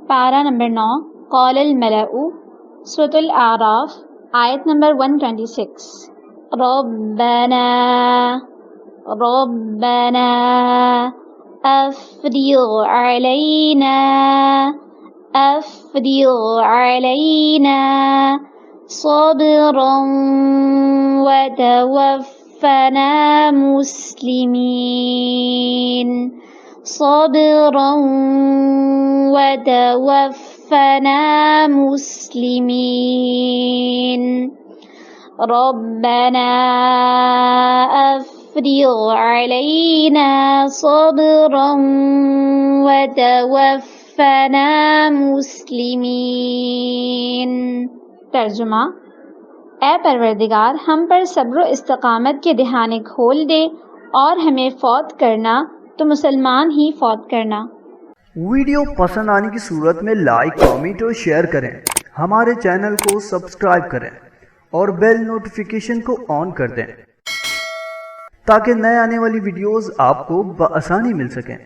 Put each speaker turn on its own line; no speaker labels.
पारा नंबर 9 क़ालल मलअ सूरतुल आराफ आयत नंबर 126 रब्बना रब्बना अफ़्रिग़ अलैना सब्रन व तवफ़्फ़ना मुस्लिमीन सब्रन व तवफ़्फ़ना मुस्लिमीन रब्बना अफ़्रिग़ अलैना सब्रन व तवफ़्फ़ना मुस्लिमीन। तर्जुमा: ए परवरदिगार, हम पर सब्र व इस्तिक़ामत के दहाने खोल दे और हमें फौत करना तो मुसलमान ही फौत करना।
वीडियो पसंद आने की सूरत में लाइक, कमेंट और शेयर करें। हमारे चैनल को सब्सक्राइब करें और बेल नोटिफिकेशन को ऑन कर दें ताकि नए आने वाली वीडियोस आपको बआसानी मिल सकें।